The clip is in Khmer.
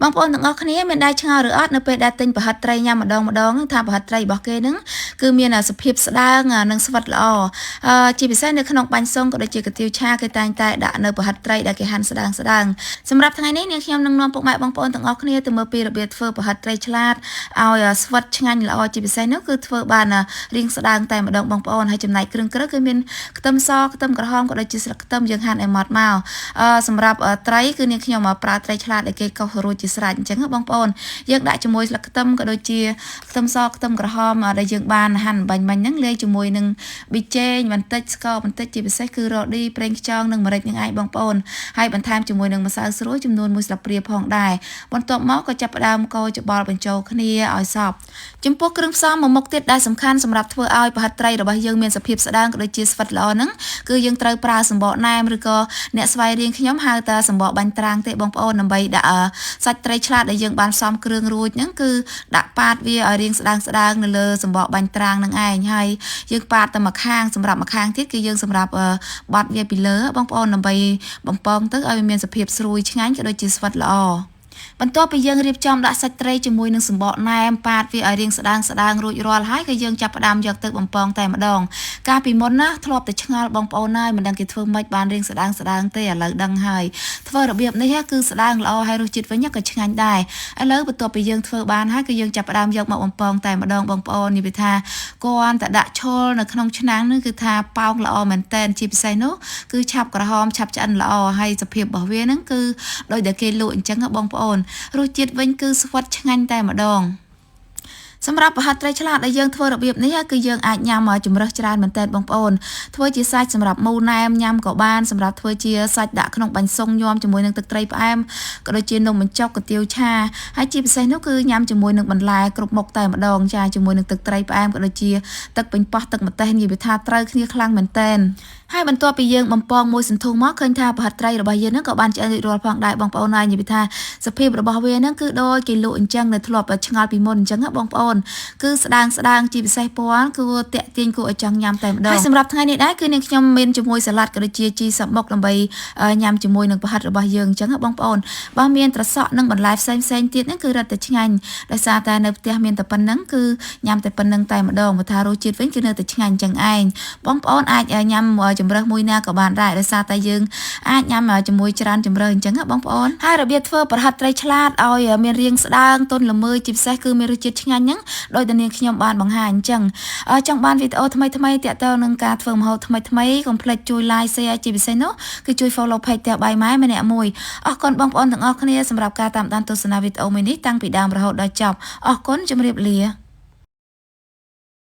บางคนទាំងអស់គ្នាមានដែរឆ្ងល់ឬអត់នៅពេលដែលទិញប្រហិតត្រីញ៉ាំម្ដងថាប្រហិតត្រីរបស់គេហ្នឹងគឺមានសភាពស្ដើងនិងស្វិតល្អជាពិសេសនៅក្នុងបាញ់សុងក៏ដូចជាកាទៀវឆាគេតែងតែដាក់នៅប្រហិតត្រីដែលគេហាន់ស្ដើងសម្រាប់ថ្ងៃនេះនាងខ្ញុំនឹងនាំពុកម៉ែបងប្អូនទាំងអស់គ្នាទៅមើលពីរបៀបធ្វើប្រហិតត្រីឆ្លាតឲ្យស្វិតឆ្ងាញ់ល្អជាពិសេសនោះគឺធ្វើបានរាងស្ដើងតែម្ដងបងប្អូនហើយចំណែកគ្រឿងក្រៅគឺមានខ្ទឹមសខ្ទឹមក្រហមក៏ដូចជាស្លឹកខ្ទឹមយើងហាន់ឲ្យម៉ត់មកសម្រាប់ត្រីគឺនាងខ្ញុំប្រើត្រីឆ្លាតដែលគេកោសរួចជាស្រេចអញ្ចឹងបងប្អូនយើងដាក់ជាមួយស្លឹកខ្ទឹមក៏ដូចជាខ្ទឹមសខ្ទឹមក្រហមដែលយើងបានហាន់បាញ់ហ្នឹងលាយជាមួយនឹងប៊ីចេងបន្តិចស្ករបន្តិចជាពិសេសគឺរ៉ូឌីប្រេងខ្យងនិងម្រេចនឹងឯងបងប្អូនហើយបន្ថែមជាមួយនឹងម្សៅស្រួយចំនួន1ស្លាបព្រាផងដែរបន្ទាប់មកក៏ចាប់ផ្ដើមកូរច្បល់បញ្ចូលគ្នាឲ្យសព្វចំពោះគ្រឿងផ្សំមួយមុខទៀតដែលសំខាន់សម្រាប់ធ្វើឲ្យប្រហិតត្រីរបស់យើងមានសភាពស្ដើងក៏ដូចជាស្វិតល្អហ្នឹងគឺយើងត្រូវប្រើសំបកណែមឬក៏អ្នកស្វ័យរៀងខ្ញុំហៅថាសំបកបាញ់ត្រាំងទេបងប្អូនដើម្បីដាក់សាច់ត្រីឆ្លាតដែលយើងបានផ្សំគ្រឿងរួចហ្នឹងគឺដាក់ប៉ាតវាឲ្យរាងស្ដើងនៅលើសំបកបាញ់ត្រាំងនឹងឯងហើយយើងប៉ាតទៅម្ខាងសម្រាប់ម្ខាងទៀតគឺយើងសម្រាប់បត់វាពីលើបងប្អូនដើម្បីបំពងទៅឲ្យវាមានសភាពស្រួយឆ្ងាញ់ក៏ដូចជាស្វិតល្អបន្ទាប់ពីយើងរៀបចំដាក់សាច់ត្រីជាមួយនឹងសំបកណែមប៉ាតវាឲ្យរាងស្ដើងរួចរាល់ហើយក៏យើងចាប់ផ្ដើមយកទៅបំពងតែម្ដងកាលពីមុនណាធ្លាប់តែឆ្ងល់បងប្អូនហើយមិនដឹងគេធ្វើម៉េចបានរាងស្ដើងទេឥឡូវដឹងហើយធ្វើរបៀបនេះគឺស្ដើងល្អហើយរសជាតិវិញក៏ឆ្ងាញ់ដែរឥឡូវបន្ទាប់ពីយើងធ្វើបានហើយគឺយើងចាប់ផ្ដើមយកមកបំពងតែម្ដងបងប្អូននិយាយថាគាត់តែដាក់ឈុលនៅក្នុងឆ្នាំងនេះគឺថាប៉ោងល្អមែនតែនជាពិសេសនោះគឺឆាប់ក្រហមឆាប់ឆ្អិនល្អហើយសភាពរបស់វាហ្នឹងគឺដោយតែគេលក់អញ្ចឹងបងប្អូនរសជាតិវិញគឺស្វិតឆ្ងាញ់តែម្ដងសម្រាប់ប្រហិតត្រីឆ្លាតដែលយើងធ្វើរបៀបនេះគឺយើងអាចញ៉ាំជំរើសច្រើនមែនទែនបងប្អូនធ្វើជាសាច់សម្រាប់មូណែមញ៉ាំក៏បានសម្រាប់ធ្វើជាសាច់ដាក់ក្នុងបាញ់សុងញ៉ាំជាមួយនឹងទឹកត្រីផ្អែមក៏ដូចជានំបញ្ចុកកាទៀវឆាហើយជាពិសេសនោះគឺញ៉ាំជាមួយនឹងបន្លែគ្រប់មុខតែម្ដងចាជាមួយនឹងទឹកត្រីផ្អែមក៏ដូចជាទឹកប៉េងប៉ោះទឹកម្ទេសនិយាយថាត្រូវគ្នាខ្លាំងមែនទែនហើយបន្ទាប់ពីយើងបំពងមួយសន្ធុងមកឃើញថាប្រហិតត្រីរបស់យើងហ្នឹងក៏បានឆ្អិនរួចរាល់ផងដែរបងប្អូនហើយនិយាយថាសភាពរបស់វាហ្នឹងគឺដូចគេលក់អញ្ចឹងនៅធ្លាប់ឆ្ងល់ពីមុនអញ្ចឹងបងប្អូនគឺស្ដើងជាពិសេសពណ៌គឺតាក់ទាញគួរឲ្យចង់ញ៉ាំតែម្ដងហើយសម្រាប់ថ្ងៃនេះដែរគឺនាងខ្ញុំមានជាមួយសាឡាត់ក៏ដូចជាជីសាប់មុខដើម្បីញ៉ាំជាមួយនឹងប្រហិតរបស់យើងអញ្ចឹងបងប្អូនបើមានត្រសក់និងបន្លែផ្សេងទៀតហ្នឹងគឺរឹតតែឆ្ងាញ់ដោយសារតែនៅផ្ទះមានតែប៉ុណ្្នឹងគឺញ៉ាំតែប៉ុណ្្នឹងតែម្ដងបើថារសជាតិវិញគឺនៅតែឆ្ងាញ់អញ្ចឹងឯងបងប្អូនអាចញ៉ាំជំរើសមួយណាក៏បានដែរដោយសារតែយើងអាចញ៉ាំជាមួយច្រើនជំរើសអញ្ចឹងបងប្អូនហើយរបៀបធ្វើប្រហិតត្រីឆ្លាតឲ្យមានរាងស្ដើងទន់ល្មើយជាពិសេសគឺមានរសជាតិឆ្ងាញ់ហ្នឹងដោយតែនាងខ្ញុំបានបង្ហាញអញ្ចឹងចង់បានវីដេអូថ្មីតាក់ទងនឹងការធ្វើម្ហូបថ្មីកុំភ្លេចជួយ like share ជាពិសេសនោះគឺជួយ follow page ផ្ទះបាយម៉ែម្នាក់មួយអរគុណបងប្អូនទាំងអស់គ្នាសម្រាប់ការតាមដានទស្សនាវីដេអូមួយនេះតាំងពីដើមរហូតដល់ចប់អរគុណជម្រាបលា